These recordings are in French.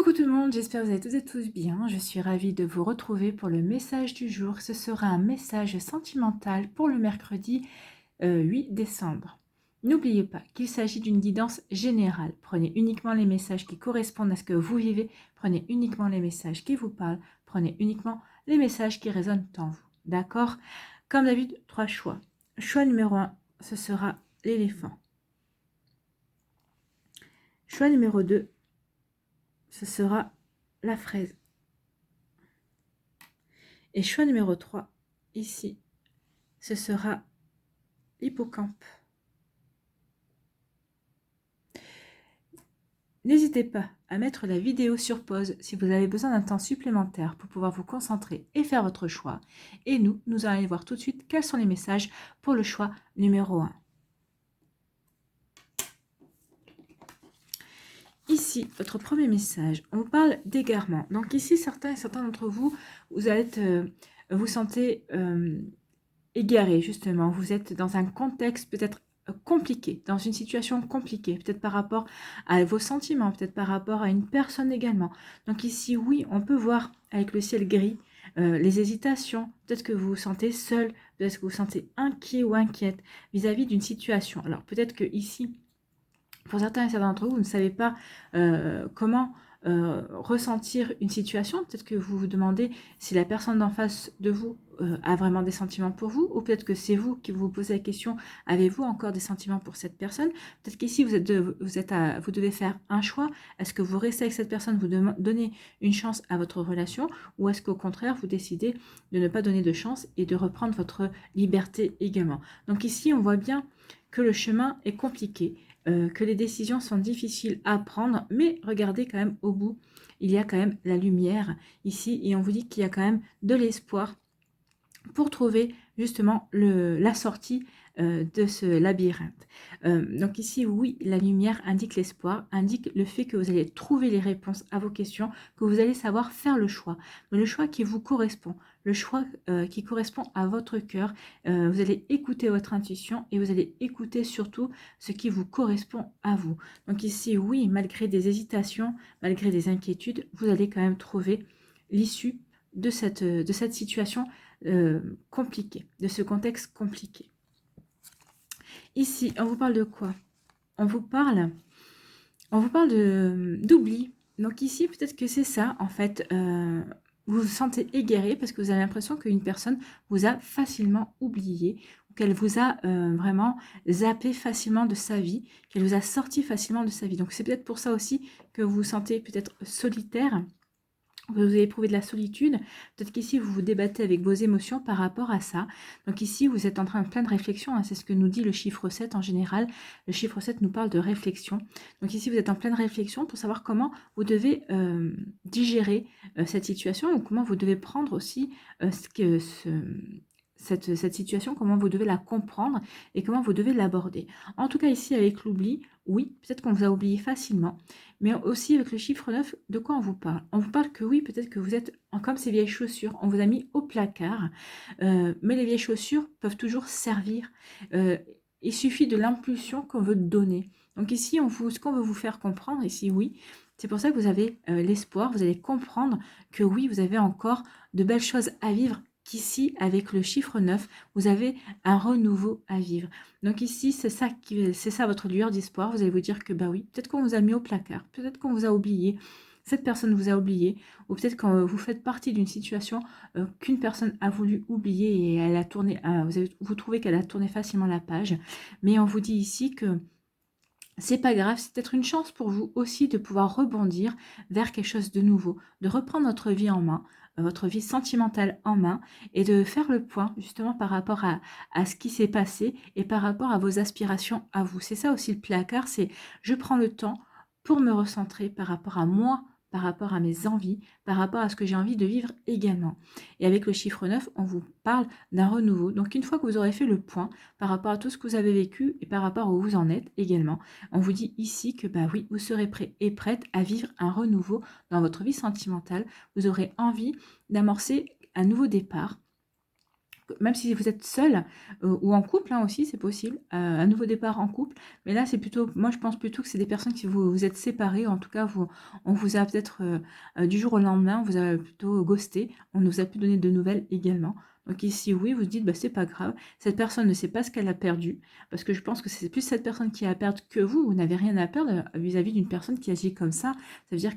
Coucou tout le monde, j'espère que vous allez toutes et tous bien. Je suis ravie de vous retrouver pour le message du jour. Ce sera un message sentimental pour le mercredi 8 décembre. N'oubliez pas qu'il s'agit d'une guidance générale. Prenez uniquement les messages qui correspondent à ce que vous vivez. Prenez uniquement les messages qui vous parlent. Prenez uniquement les messages qui résonnent en vous. D'accord? Comme d'habitude, 3 choix. Choix numéro 1, ce sera l'éléphant. Choix numéro 2, ce sera la fraise. Et choix numéro 3, ici, ce sera l'hippocampe. N'hésitez pas à mettre la vidéo sur pause si vous avez besoin d'un temps supplémentaire pour pouvoir vous concentrer et faire votre choix. Et nous allons aller voir tout de suite quels sont les messages pour le choix numéro 1. Ici, votre premier message, on vous parle d'égarement. Donc ici, certains d'entre vous, vous sentez égaré, justement. Vous êtes dans un contexte peut-être compliqué, dans une situation compliquée, peut-être par rapport à vos sentiments, peut-être par rapport à une personne également. Donc ici, oui, on peut voir avec le ciel gris les hésitations, peut-être que vous vous sentez seul, peut-être que vous vous sentez inquiet ou inquiète vis-à-vis d'une situation. Alors peut-être que ici, pour certains et certains d'entre vous, vous ne savez pas comment ressentir une situation. Peut-être que vous vous demandez si la personne d'en face de vous a vraiment des sentiments pour vous, ou peut-être que c'est vous qui vous posez la question, avez-vous encore des sentiments pour cette personne? Peut-être qu'ici, vous devez faire un choix. Est-ce que vous restez avec cette personne, vous donnez une chance à votre relation, ou est-ce qu'au contraire, vous décidez de ne pas donner de chance et de reprendre votre liberté également? Donc ici, on voit bien que le chemin est compliqué, que les décisions sont difficiles à prendre, mais regardez quand même au bout, il y a quand même la lumière ici, et on vous dit qu'il y a quand même de l'espoir pour trouver justement la sortie de ce labyrinthe. Donc ici, oui, la lumière indique l'espoir, indique le fait que vous allez trouver les réponses à vos questions, que vous allez savoir faire le choix, mais le choix qui vous correspond, le choix qui correspond à votre cœur. Vous allez écouter votre intuition et vous allez écouter surtout ce qui vous correspond à vous. Donc ici, oui, malgré des hésitations, malgré des inquiétudes, vous allez quand même trouver l'issue de cette situation compliquée, de ce contexte compliqué. Ici, on vous parle de quoi? On vous parle d'oubli. Donc ici, peut-être que c'est ça, en fait, vous vous sentez égaré parce que vous avez l'impression qu'une personne vous a facilement oublié, ou qu'elle vous a vraiment zappé facilement de sa vie, qu'elle vous a sorti facilement de sa vie. Donc c'est peut-être pour ça aussi que vous vous sentez peut-être solitaire. Vous avez éprouvé de la solitude, peut-être qu'ici vous vous débattez avec vos émotions par rapport à ça. Donc ici vous êtes en train de plein de réflexion, hein, c'est ce que nous dit le chiffre 7 en général. Le chiffre 7 nous parle de réflexion. Donc ici vous êtes en pleine réflexion pour savoir comment vous devez digérer cette situation, ou comment vous devez prendre aussi cette situation, comment vous devez la comprendre et comment vous devez l'aborder. En tout cas ici avec l'oubli, oui, peut-être qu'on vous a oublié facilement, mais aussi avec le chiffre 9, de quoi on vous parle? On vous parle que oui, peut-être que vous êtes comme ces vieilles chaussures, on vous a mis au placard, mais les vieilles chaussures peuvent toujours servir. Il suffit de l'impulsion qu'on veut donner. Donc ici, ce qu'on veut vous faire comprendre, ici oui, c'est pour ça que vous avez l'espoir, vous allez comprendre que oui, vous avez encore de belles choses à vivre, qu'ici, avec le chiffre 9, vous avez un renouveau à vivre. Donc ici, c'est ça votre lueur d'espoir. Vous allez vous dire que bah oui, peut-être qu'on vous a mis au placard, peut-être qu'on vous a oublié, cette personne vous a oublié, ou peut-être quand vous faites partie d'une situation qu'une personne a voulu oublier et elle a tourné, vous trouvez qu'elle a tourné facilement la page. Mais on vous dit ici que c'est pas grave, c'est peut-être une chance pour vous aussi de pouvoir rebondir vers quelque chose de nouveau, de reprendre votre vie en main, votre vie sentimentale en main, et de faire le point justement par rapport à ce qui s'est passé et par rapport à vos aspirations à vous. C'est ça aussi le placard, c'est je prends le temps pour me recentrer par rapport à moi, par rapport à mes envies, par rapport à ce que j'ai envie de vivre également. Et avec le chiffre 9, on vous parle d'un renouveau. Donc une fois que vous aurez fait le point par rapport à tout ce que vous avez vécu et par rapport à où vous en êtes également, on vous dit ici que bah oui, vous serez prêt et prête à vivre un renouveau dans votre vie sentimentale. Vous aurez envie d'amorcer un nouveau départ, même si vous êtes seul ou en couple hein, aussi, c'est possible, un nouveau départ en couple. Mais là, c'est plutôt, moi je pense plutôt que c'est des personnes qui vous êtes séparés. En tout cas, on vous a peut-être du jour au lendemain, on vous a plutôt ghosté. On ne vous a plus donné de nouvelles également. Donc ici, oui, vous dites, bah, c'est pas grave. Cette personne ne sait pas ce qu'elle a perdu. Parce que je pense que c'est plus cette personne qui a à perdre que vous. Vous n'avez rien à perdre vis-à-vis d'une personne qui agit comme ça. Ça veut dire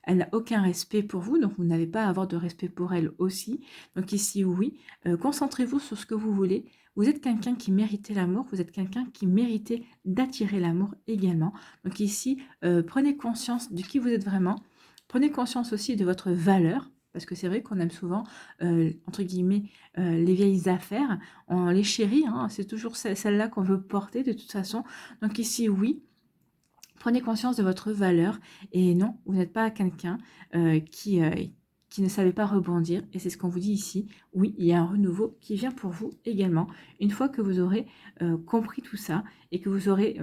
elle n'a aucun respect pour vous, donc vous n'avez pas à avoir de respect pour elle aussi. Donc ici, oui, concentrez-vous sur ce que vous voulez. Vous êtes quelqu'un qui méritait l'amour, vous êtes quelqu'un qui méritait d'attirer l'amour également. Donc ici, prenez conscience de qui vous êtes vraiment. Prenez conscience aussi de votre valeur, parce que c'est vrai qu'on aime souvent, entre guillemets, les vieilles affaires. On les chérit, hein, c'est toujours celle-là qu'on veut porter de toute façon. Donc ici, oui, prenez conscience de votre valeur et non, vous n'êtes pas quelqu'un qui ne savait pas rebondir. Et c'est ce qu'on vous dit ici. Oui, il y a un renouveau qui vient pour vous également. Une fois que vous aurez compris tout ça et que vous aurez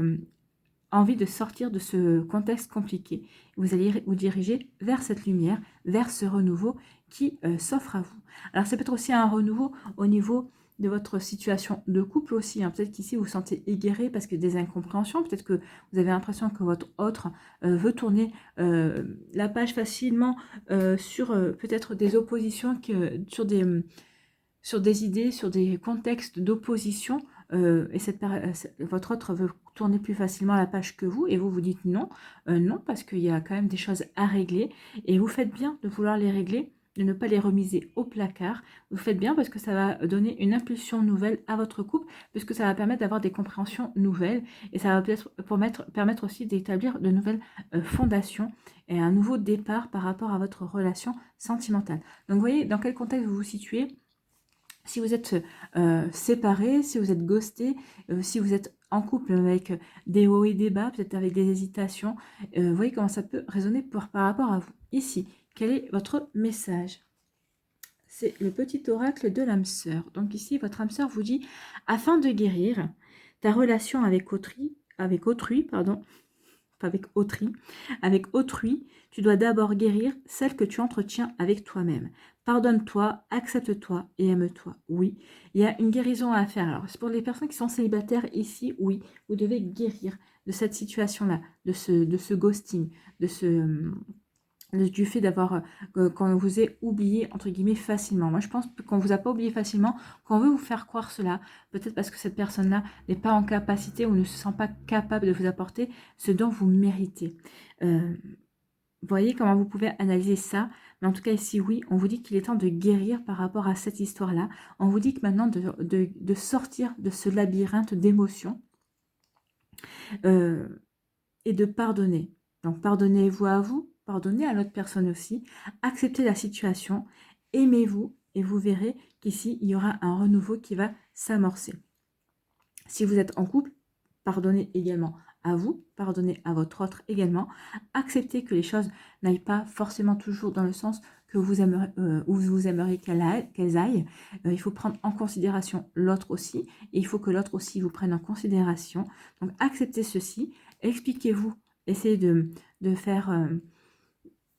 envie de sortir de ce contexte compliqué, vous allez vous diriger vers cette lumière, vers ce renouveau qui s'offre à vous. Alors ça peut être aussi un renouveau au niveau de votre situation de couple aussi. Hein. Peut-être qu'ici vous vous sentez égaré parce que des incompréhensions. Peut-être que vous avez l'impression que votre autre veut tourner la page facilement sur peut-être des oppositions, sur des idées, sur des contextes d'opposition. Et votre autre veut tourner plus facilement la page que vous. Et vous vous dites non, non, parce qu'il y a quand même des choses à régler. Et vous faites bien de vouloir les régler, de ne pas les remiser au placard. Vous faites bien parce que ça va donner une impulsion nouvelle à votre couple, puisque ça va permettre d'avoir des compréhensions nouvelles et ça va peut-être permettre aussi d'établir de nouvelles fondations et un nouveau départ par rapport à votre relation sentimentale. Donc vous voyez dans quel contexte vous vous situez. Si vous êtes séparé, si vous êtes ghosté, si vous êtes en couple avec des hauts et des bas, peut-être avec des hésitations, vous voyez comment ça peut résonner par rapport à vous. Ici, quel est votre message? C'est le petit oracle de l'âme sœur. Donc ici, votre âme sœur vous dit, afin de guérir ta relation avec autrui, avec autrui, tu dois d'abord guérir celle que tu entretiens avec toi-même. Pardonne-toi, accepte-toi et aime-toi. Oui, il y a une guérison à faire. Alors, c'est pour les personnes qui sont célibataires ici, oui, vous devez guérir de cette situation-là, de ce ghosting, du fait d'avoir qu'on vous ait oublié entre guillemets facilement. Moi je pense qu'on vous a pas oublié facilement, qu'on veut vous faire croire cela, peut-être parce que cette personne-là n'est pas en capacité ou ne se sent pas capable de vous apporter ce dont vous méritez. Vous voyez comment vous pouvez analyser ça, mais en tout cas ici oui, on vous dit qu'il est temps de guérir par rapport à cette histoire-là. On vous dit que maintenant de sortir de ce labyrinthe d'émotions et de pardonner. Donc pardonnez-vous à vous, pardonnez à l'autre personne aussi, acceptez la situation, aimez-vous et vous verrez qu'ici il y aura un renouveau qui va s'amorcer. Si vous êtes en couple, pardonnez également à vous, pardonnez à votre autre également, acceptez que les choses n'aillent pas forcément toujours dans le sens que vous aimeriez, où vous aimeriez qu'elles aillent. Il faut prendre en considération l'autre aussi, et il faut que l'autre aussi vous prenne en considération. Donc acceptez ceci, expliquez-vous, essayez de faire,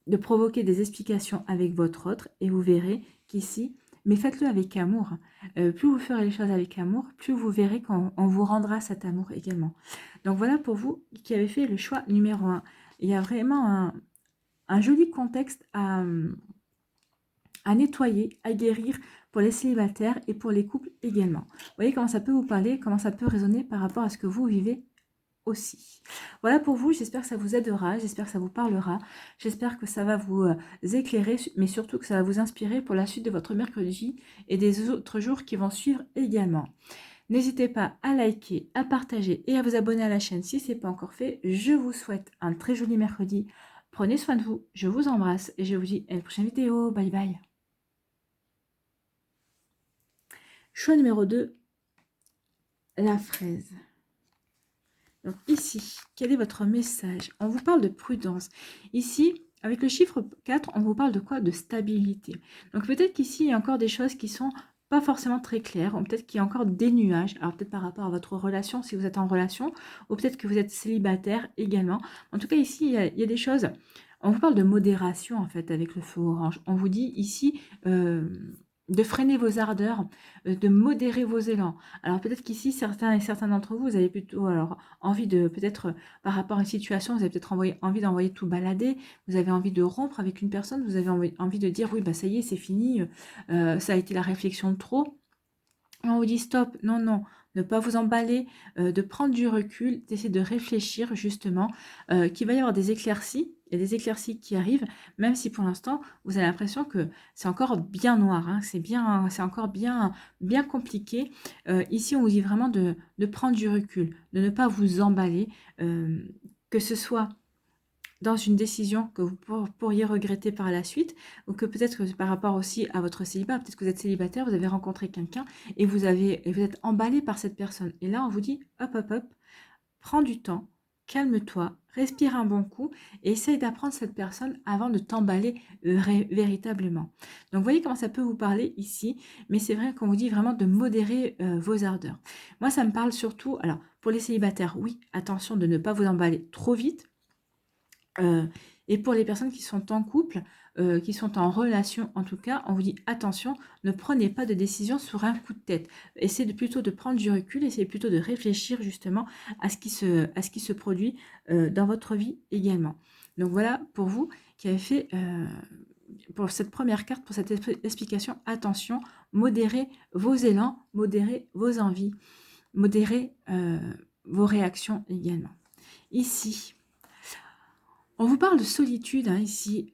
de provoquer des explications avec votre autre, et vous verrez qu'ici, mais faites-le avec amour. Plus vous ferez les choses avec amour, plus vous verrez qu'on vous rendra cet amour également. Donc voilà pour vous qui avez fait le choix numéro 1. Il y a vraiment un joli contexte à nettoyer, à guérir pour les célibataires et pour les couples également. Vous voyez comment ça peut vous parler, comment ça peut résonner par rapport à ce que vous vivez aussi. Voilà pour vous, j'espère que ça vous aidera, j'espère que ça vous parlera, j'espère que ça va vous éclairer, mais surtout que ça va vous inspirer pour la suite de votre mercredi et des autres jours qui vont suivre également. N'hésitez pas à liker, à partager et à vous abonner à la chaîne si ce n'est pas encore fait. Je vous souhaite un très joli mercredi. Prenez soin de vous, je vous embrasse et je vous dis à la prochaine vidéo. Bye bye. Choix numéro 2, la fraise. Donc ici, quel est votre message? On vous parle de prudence. Ici, avec le chiffre 4, on vous parle de quoi? De stabilité. Donc peut-être qu'ici, il y a encore des choses qui sont pas forcément très claires, ou peut-être qu'il y a encore des nuages, alors peut-être par rapport à votre relation, si vous êtes en relation, ou peut-être que vous êtes célibataire également. En tout cas, ici, il y a des choses, on vous parle de modération, en fait, avec le feu orange. On vous dit ici, de freiner vos ardeurs, de modérer vos élans. Alors peut-être qu'ici, certains et certains d'entre vous, vous avez plutôt alors envie de, peut-être par rapport à une situation, vous avez peut-être envie d'envoyer tout balader, vous avez envie de rompre avec une personne, vous avez envie de dire, oui, bah ça y est, c'est fini, ça a été la réflexion de trop. On vous dit stop, non, non, ne pas vous emballer, de prendre du recul, d'essayer de réfléchir justement, qu'il va y avoir des éclaircies, il y a des éclaircies qui arrivent, même si pour l'instant, vous avez l'impression que c'est encore bien noir, hein, c'est encore bien compliqué. Ici, on vous dit vraiment de prendre du recul, de ne pas vous emballer, que ce soit dans une décision que vous pourriez regretter par la suite, ou que peut-être que par rapport aussi à votre célibat, peut-être que vous êtes célibataire, vous avez rencontré quelqu'un et vous êtes emballé par cette personne. Et là, on vous dit, hop, hop, hop, prends du temps, calme-toi, respire un bon coup et essaye d'apprendre cette personne avant de t'emballer véritablement. Donc, vous voyez comment ça peut vous parler ici, mais c'est vrai qu'on vous dit vraiment de modérer vos ardeurs. Moi, ça me parle surtout, alors, pour les célibataires, oui, attention de ne pas vous emballer trop vite. Et pour les personnes qui sont en couple, qui sont en relation en tout cas, on vous dit attention, ne prenez pas de décision sur un coup de tête. Essayez plutôt de prendre du recul, essayez plutôt de réfléchir justement à ce qui se produit dans votre vie également. Donc voilà pour vous qui avez fait pour cette première carte, pour cette explication, attention, modérez vos élans, modérez vos envies, modérez vos réactions également. Ici, on vous parle de solitude, hein, ici.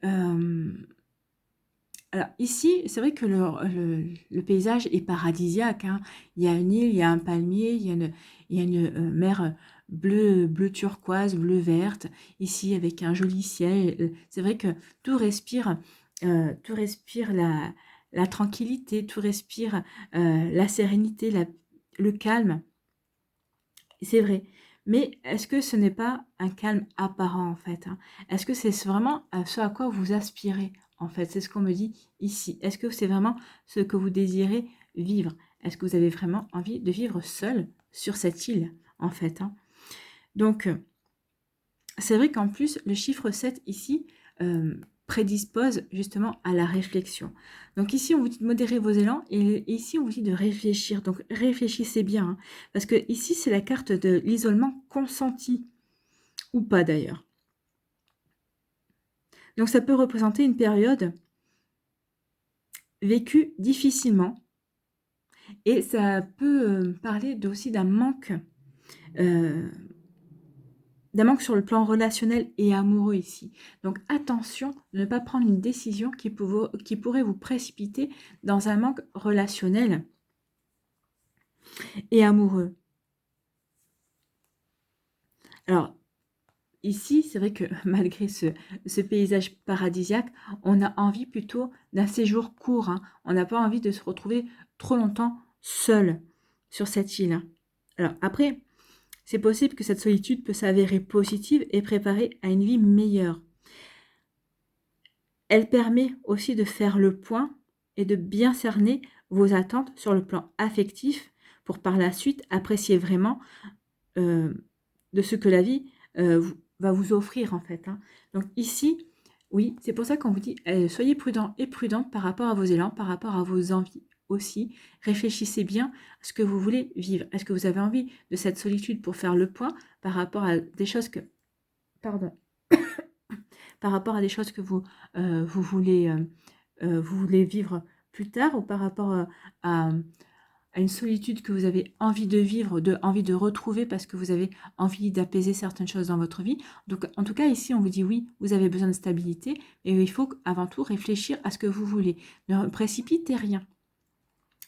Alors, ici, c'est vrai que le paysage est paradisiaque, hein. Il y a une île, il y a un palmier, il y a une mer bleu turquoise, bleu verte, ici avec un joli ciel. C'est vrai que tout respire la tranquillité, tout respire la sérénité, le calme. C'est vrai. Mais est-ce que ce n'est pas un calme apparent, en fait, hein? Est-ce que c'est vraiment ce à quoi vous aspirez, en fait? C'est ce qu'on me dit ici. Est-ce que c'est vraiment ce que vous désirez vivre? Est-ce que vous avez vraiment envie de vivre seul sur cette île, en fait, hein? Donc, c'est vrai qu'en plus, le chiffre 7 ici prédispose justement à la réflexion. Donc ici, on vous dit de modérer vos élans et ici, on vous dit de réfléchir. Donc réfléchissez bien, hein, parce que ici, c'est la carte de l'isolement consenti ou pas d'ailleurs. Donc ça peut représenter une période vécue difficilement et ça peut parler aussi d'un manque sur le plan relationnel et amoureux ici. Donc attention de ne pas prendre une décision qui pourrait vous précipiter dans un manque relationnel et amoureux. Alors ici, c'est vrai que malgré ce paysage paradisiaque, on a envie plutôt d'un séjour court, hein. On n'a pas envie de se retrouver trop longtemps seul sur cette île, hein. Alors après, c'est possible que cette solitude peut s'avérer positive et préparer à une vie meilleure. Elle permet aussi de faire le point et de bien cerner vos attentes sur le plan affectif pour par la suite apprécier vraiment de ce que la vie va vous offrir en fait, hein. Donc ici, oui, c'est pour ça qu'on vous dit soyez prudent et prudente par rapport à vos élans, par rapport à vos envies aussi. Réfléchissez bien à ce que vous voulez vivre. Est-ce que vous avez envie de cette solitude pour faire le point par rapport à des choses que... Pardon. Par rapport à des choses que vous voulez vivre plus tard ou par rapport à une solitude que vous avez envie de vivre, envie de retrouver parce que vous avez envie d'apaiser certaines choses dans votre vie. Donc, en tout cas, ici, on vous dit oui, vous avez besoin de stabilité et il faut avant tout réfléchir à ce que vous voulez. Ne précipitez rien.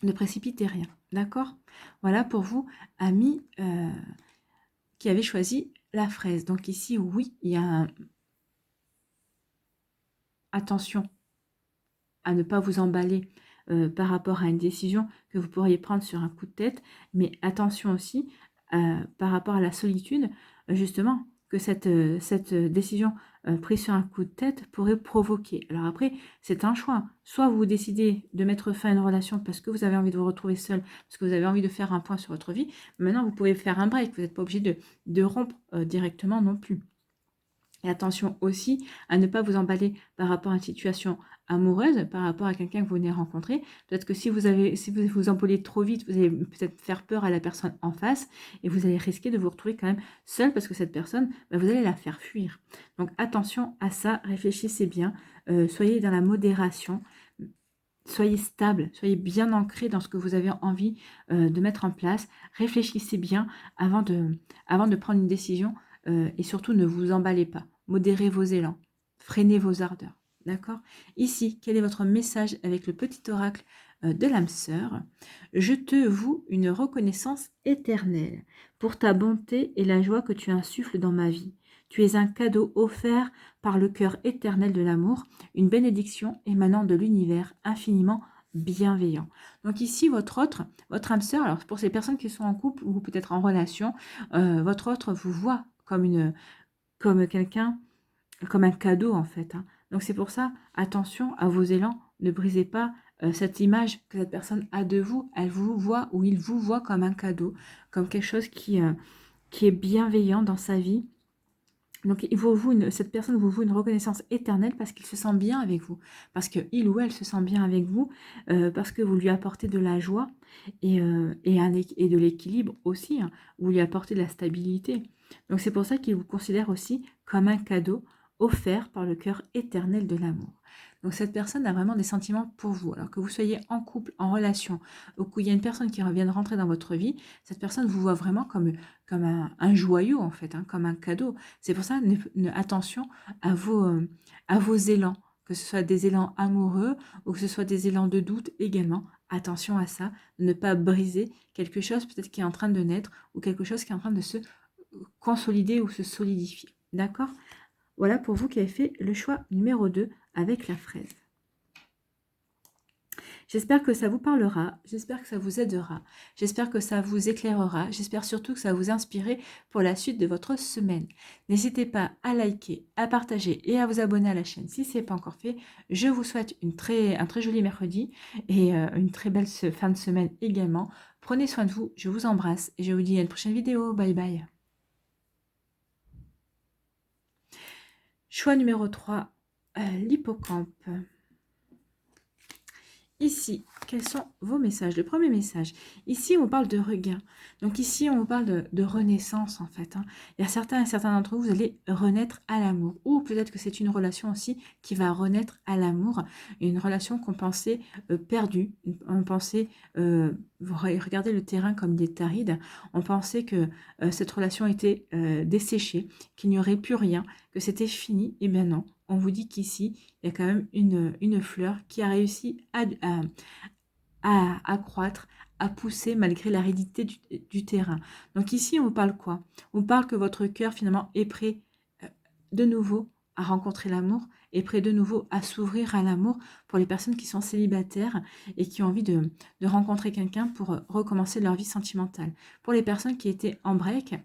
Ne précipitez rien. D'accord? Voilà pour vous, amis qui avez choisi la fraise. Donc ici, oui, il y a attention à ne pas vous emballer par rapport à une décision que vous pourriez prendre sur un coup de tête, mais attention aussi par rapport à la solitude, justement, que cette décision prise sur un coup de tête pourrait provoquer. Alors après, c'est un choix. Soit vous décidez de mettre fin à une relation parce que vous avez envie de vous retrouver seul, parce que vous avez envie de faire un point sur votre vie. Maintenant, vous pouvez faire un break. Vous n'êtes pas obligé de rompre directement non plus. Et attention aussi à ne pas vous emballer par rapport à une situation amoureuse, par rapport à quelqu'un que vous venez rencontrer. Peut-être que si vous vous emballez trop vite, vous allez peut-être faire peur à la personne en face et vous allez risquer de vous retrouver quand même seul parce que cette personne, bah, vous allez la faire fuir. Donc attention à ça, réfléchissez bien, soyez dans la modération. Soyez stable, soyez bien ancré dans ce que vous avez envie de mettre en place. Réfléchissez bien avant de prendre une décision et surtout ne vous emballez pas. Modérez vos élans, freinez vos ardeurs. D'accord? Ici, quel est votre message avec le petit oracle de l'âme sœur? Je te voue une reconnaissance éternelle pour ta bonté et la joie que tu insuffles dans ma vie. Tu es un cadeau offert par le cœur éternel de l'amour, une bénédiction émanant de l'univers infiniment bienveillant. Donc ici, votre âme sœur, alors pour ces personnes qui sont en couple ou peut-être en relation, votre autre vous voit comme quelqu'un, comme un cadeau en fait. Hein. Donc c'est pour ça, attention à vos élans, ne brisez pas cette image que cette personne a de vous. Elle vous voit ou il vous voit comme un cadeau, comme quelque chose qui est bienveillant dans sa vie. Donc, cette personne vous voue une reconnaissance éternelle parce qu'il se sent bien avec vous, parce qu'il ou elle se sent bien avec vous, parce que vous lui apportez de la joie et de l'équilibre aussi, hein, vous lui apportez de la stabilité. Donc, c'est pour ça qu'il vous considère aussi comme un cadeau offert par le cœur éternel de l'amour. Donc, cette personne a vraiment des sentiments pour vous. Alors que vous soyez en couple, en relation, ou qu'il y a une personne qui vient de rentrer dans votre vie, cette personne vous voit vraiment comme un joyau, en fait, hein, comme un cadeau. C'est pour ça, attention à vos élans, que ce soit des élans amoureux ou que ce soit des élans de doute également. Attention à ça, de ne pas briser quelque chose peut-être qui est en train de naître ou quelque chose qui est en train de se consolider ou se solidifier. D'accord? Voilà pour vous qui avez fait le choix numéro 2 avec la fraise. J'espère que ça vous parlera, j'espère que ça vous aidera, j'espère que ça vous éclairera, j'espère surtout que ça va vous inspirer pour la suite de votre semaine. N'hésitez pas à liker, à partager et à vous abonner à la chaîne si ce n'est pas encore fait. Je vous souhaite un très joli mercredi et une très belle fin de semaine également. Prenez soin de vous, je vous embrasse et je vous dis à une prochaine vidéo. Bye bye. Choix numéro 3, l'hippocampe. Ici, quels sont vos messages? Le premier message, ici on parle de regain. Donc ici on vous parle de renaissance en fait. Hein. Il y a certains d'entre vous, vous allez renaître à l'amour. Ou peut-être que c'est une relation aussi qui va renaître à l'amour. Une relation qu'on pensait perdue. On pensait, vous regardez le terrain comme des tarides. On pensait que cette relation était desséchée, qu'il n'y aurait plus rien, que c'était fini. Et bien non. On vous dit qu'ici, il y a quand même une fleur qui a réussi à croître, à pousser malgré l'aridité du terrain. Donc ici, on vous parle quoi? On vous parle que votre cœur finalement est prêt de nouveau à rencontrer l'amour, est prêt de nouveau à s'ouvrir à l'amour pour les personnes qui sont célibataires et qui ont envie de rencontrer quelqu'un pour recommencer leur vie sentimentale. Pour les personnes qui étaient en break,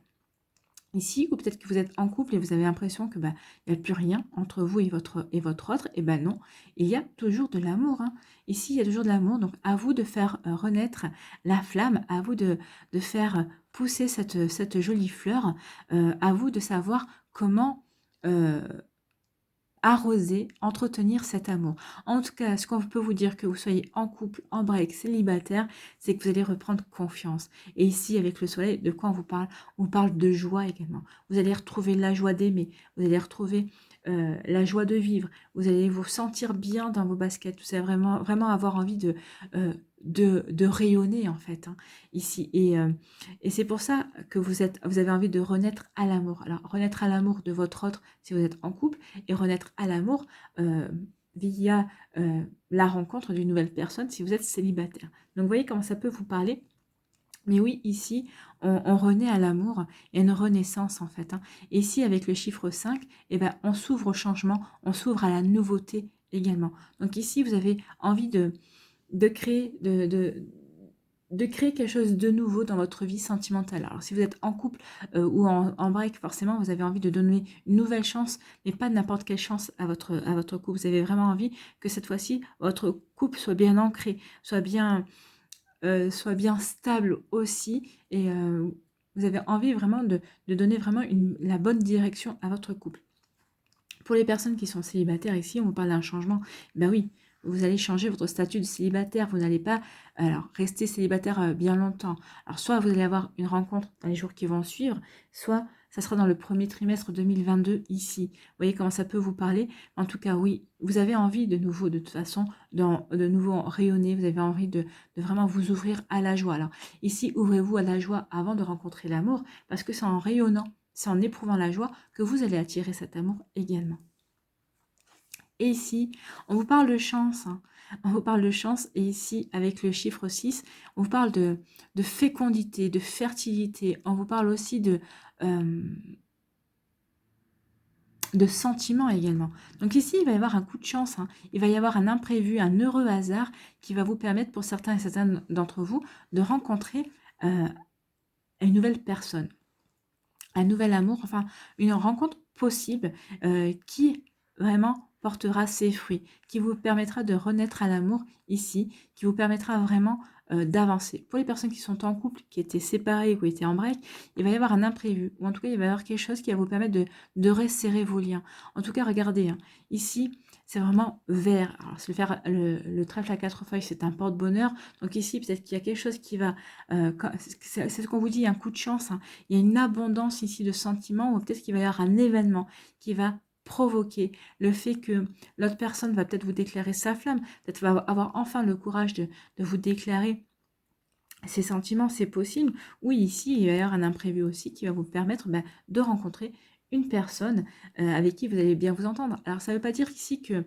ici, ou peut-être que vous êtes en couple et vous avez l'impression que il n'y a plus rien entre vous et votre autre, et non, il y a toujours de l'amour. Hein. Ici, il y a toujours de l'amour, donc à vous de faire renaître la flamme, à vous de faire pousser cette jolie fleur, à vous de savoir comment arroser, entretenir cet amour. En tout cas, ce qu'on peut vous dire, que vous soyez en couple, en break, célibataire, c'est que vous allez reprendre confiance. Et ici, avec le soleil, de quoi on vous parle? On parle de joie également. Vous allez retrouver la joie d'aimer, vous allez retrouver la joie de vivre, vous allez vous sentir bien dans vos baskets, vous allez vraiment avoir envie de rayonner en fait, hein, ici. Et c'est pour ça que vous avez envie de renaître à l'amour. Alors, renaître à l'amour de votre autre si vous êtes en couple, et renaître à l'amour via la rencontre d'une nouvelle personne si vous êtes célibataire. Donc, vous voyez comment ça peut vous parler. Mais oui, ici, on renaît à l'amour, il y a une renaissance en fait. Hein. Et ici, avec le chiffre 5, on s'ouvre au changement, on s'ouvre à la nouveauté également. Donc ici, vous avez envie de créer, de créer quelque chose de nouveau dans votre vie sentimentale. Alors si vous êtes en couple ou en break, forcément vous avez envie de donner une nouvelle chance, mais pas n'importe quelle chance à votre couple. Vous avez vraiment envie que cette fois-ci, votre couple soit bien ancré, soit bien stable aussi, et vous avez envie vraiment de donner vraiment la bonne direction à votre couple. Pour les personnes qui sont célibataires, ici, on vous parle d'un changement. Ben oui, vous allez changer votre statut de célibataire. Vous n'allez pas rester célibataire bien longtemps. Alors, soit vous allez avoir une rencontre dans les jours qui vont suivre, soit ça sera dans le premier trimestre 2022 ici. Vous voyez comment ça peut vous parler. En tout cas, oui, vous avez envie de nouveau, de toute façon, de nouveau rayonner. Vous avez envie de vraiment vous ouvrir à la joie. Alors, ici, ouvrez-vous à la joie avant de rencontrer l'amour, parce que c'est en rayonnant, c'est en éprouvant la joie que vous allez attirer cet amour également. Et ici, on vous parle de chance. Hein. On vous parle de chance. Et ici, avec le chiffre 6, on vous parle de fécondité, de fertilité. On vous parle aussi de sentiments également. Donc ici, il va y avoir un coup de chance. Hein. Il va y avoir un imprévu, un heureux hasard qui va vous permettre, pour certains et certaines d'entre vous, de rencontrer une nouvelle personne, un nouvel amour, enfin une rencontre possible qui vraiment portera ses fruits, qui vous permettra de renaître à l'amour ici, qui vous permettra vraiment d'avancer. Pour les personnes qui sont en couple, qui étaient séparées ou qui étaient en break, il va y avoir un imprévu, ou en tout cas il va y avoir quelque chose qui va vous permettre de resserrer vos liens. En tout cas, regardez, hein, ici, c'est vraiment vert. Alors, le trèfle à 4 feuilles, c'est un porte-bonheur. Donc ici, peut-être qu'il y a quelque chose qui va... c'est ce qu'on vous dit, un coup de chance. Hein. Il y a une abondance ici de sentiments, ou peut-être qu'il va y avoir un événement qui va provoquer le fait que l'autre personne va peut-être vous déclarer sa flamme, peut-être va avoir enfin le courage de vous déclarer ses sentiments, c'est possible. Oui, ici, il va y avoir un imprévu aussi qui va vous permettre de rencontrer une personne avec qui vous allez bien vous entendre. Alors, ça ne veut pas dire ici que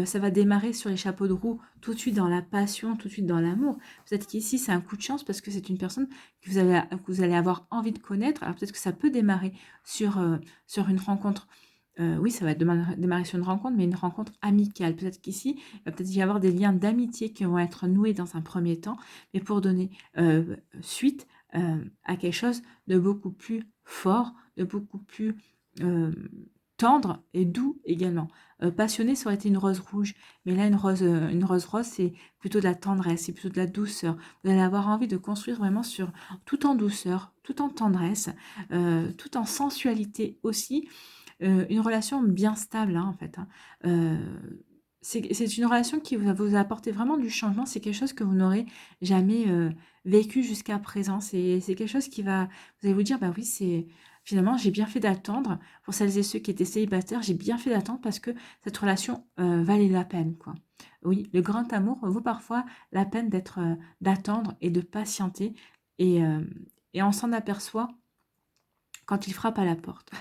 ça va démarrer sur les chapeaux de roue tout de suite dans la passion, tout de suite dans l'amour. Peut-être qu'ici, c'est un coup de chance parce que c'est une personne que vous allez avoir envie de connaître. Alors, peut-être que ça peut démarrer sur une rencontre. Oui, ça va démarrer sur une rencontre, mais une rencontre amicale. Peut-être qu'ici, il va peut-être y avoir des liens d'amitié qui vont être noués dans un premier temps, mais pour donner suite à quelque chose de beaucoup plus fort, de beaucoup plus tendre et doux également. Passionné, ça aurait été une rose rouge, mais là, une rose rose, c'est plutôt de la tendresse, c'est plutôt de la douceur. Vous allez avoir envie de construire vraiment tout en douceur, tout en tendresse, tout en sensualité aussi. Une relation bien stable, hein, en fait. Hein. C'est une relation qui va vous apporter vraiment du changement. C'est quelque chose que vous n'aurez jamais vécu jusqu'à présent. C'est quelque chose qui va... Vous allez vous dire, bah oui, c'est... Finalement, j'ai bien fait d'attendre. Pour celles et ceux qui étaient célibataires, j'ai bien fait d'attendre parce que cette relation valait la peine, quoi. Oui, le grand amour vaut parfois la peine d'attendre et de patienter. Et, euh, et on s'en aperçoit quand il frappe à la porte.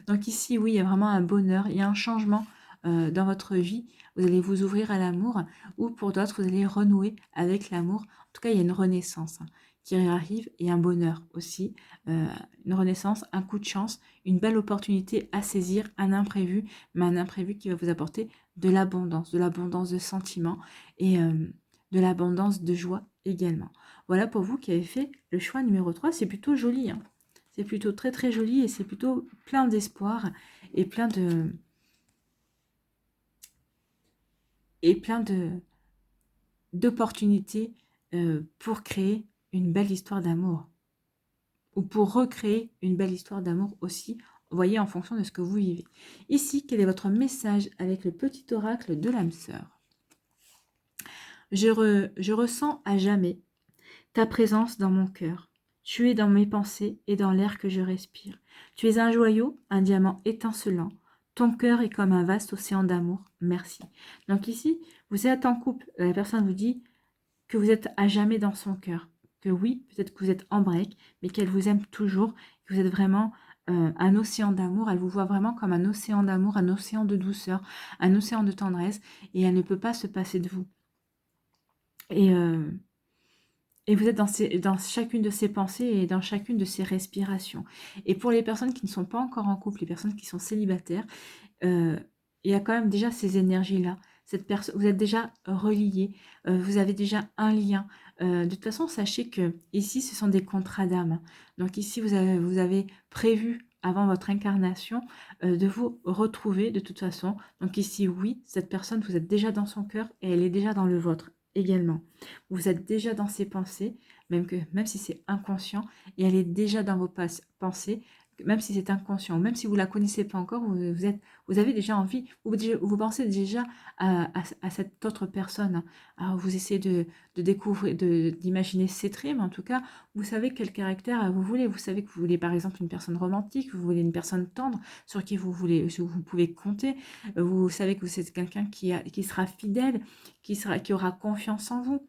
Donc ici, oui, il y a vraiment un bonheur, il y a un changement dans votre vie. Vous allez vous ouvrir à l'amour, ou pour d'autres, vous allez renouer avec l'amour. En tout cas, il y a une renaissance qui arrive, et un bonheur aussi. Une renaissance, un coup de chance, une belle opportunité à saisir, un imprévu, mais un imprévu qui va vous apporter de l'abondance de sentiments et de l'abondance de joie également. Voilà pour vous qui avez fait le choix numéro 3. C'est plutôt joli, hein. C'est plutôt très très joli et c'est plutôt plein d'espoir et plein d'opportunités pour créer une belle histoire d'amour ou pour recréer une belle histoire d'amour aussi. Vous voyez, en fonction de ce que vous vivez. Ici, quel est votre message avec le petit oracle de l'âme sœur? Je ressens à jamais ta présence dans mon cœur. Tu es dans mes pensées et dans l'air que je respire. Tu es un joyau, un diamant étincelant. Ton cœur est comme un vaste océan d'amour. Merci. Donc ici, vous êtes en couple. La personne vous dit que vous êtes à jamais dans son cœur. Que oui, peut-être que vous êtes en break, mais qu'elle vous aime toujours. Que vous êtes vraiment un océan d'amour. Elle vous voit vraiment comme un océan d'amour, un océan de douceur, un océan de tendresse. Et elle ne peut pas se passer de vous. Et vous êtes dans chacune de ces pensées et dans chacune de ces respirations. Et pour les personnes qui ne sont pas encore en couple, les personnes qui sont célibataires, il y a quand même déjà ces énergies-là. Vous êtes déjà reliés, vous avez déjà un lien. De toute façon, sachez que ici, ce sont des contrats d'âme. Donc ici, vous avez prévu avant votre incarnation de vous retrouver de toute façon. Donc ici, oui, cette personne, vous êtes déjà dans son cœur et elle est déjà dans le vôtre également. Vous êtes déjà dans ses pensées, même si c'est inconscient, et elle est déjà dans vos pensées, même si c'est inconscient, même si vous ne la connaissez pas encore, vous avez déjà envie, vous pensez déjà à cette autre personne, hein. Alors vous essayez de découvrir, d'imaginer ses traits, mais en tout cas, vous savez quel caractère vous voulez. Vous savez que vous voulez par exemple une personne romantique, vous voulez une personne tendre, sur qui sur vous pouvez compter. Vous savez que c'est quelqu'un qui sera fidèle, qui aura confiance en vous.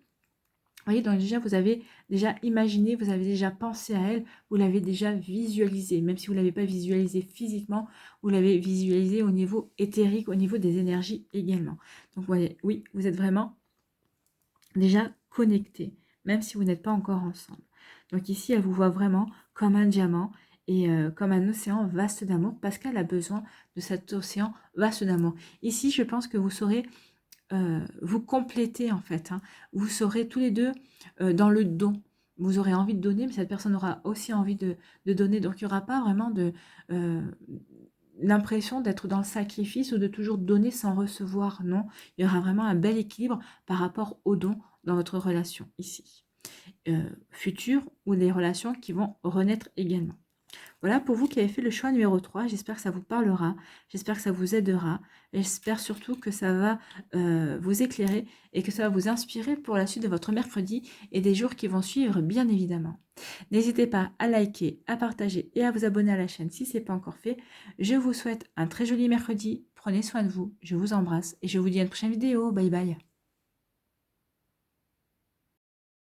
Vous voyez, donc déjà, vous avez déjà imaginé, vous avez déjà pensé à elle, vous l'avez déjà visualisé. Même si vous ne l'avez pas visualisé physiquement, vous l'avez visualisé au niveau éthérique, au niveau des énergies également. Donc, vous voyez, oui, vous êtes vraiment déjà connectés, même si vous n'êtes pas encore ensemble. Donc ici, elle vous voit vraiment comme un diamant et comme un océan vaste d'amour, parce qu'elle a besoin de cet océan vaste d'amour. Ici, je pense que vous saurez vous compléter en fait, hein. Vous serez tous les deux dans le don. Vous aurez envie de donner, mais cette personne aura aussi envie de donner. Donc il n'y aura pas vraiment euh, l'impression d'être dans le sacrifice ou de toujours donner sans recevoir. Non, il y aura vraiment un bel équilibre par rapport au don dans votre relation ici. Future ou des relations qui vont renaître également. Voilà pour vous qui avez fait le choix numéro 3. J'espère que ça vous parlera, j'espère que ça vous aidera, et j'espère surtout que ça va vous éclairer et que ça va vous inspirer pour la suite de votre mercredi et des jours qui vont suivre, bien évidemment. N'hésitez pas à liker, à partager et à vous abonner à la chaîne si ce n'est pas encore fait. Je vous souhaite un très joli mercredi, prenez soin de vous, je vous embrasse et je vous dis à une prochaine vidéo. Bye bye.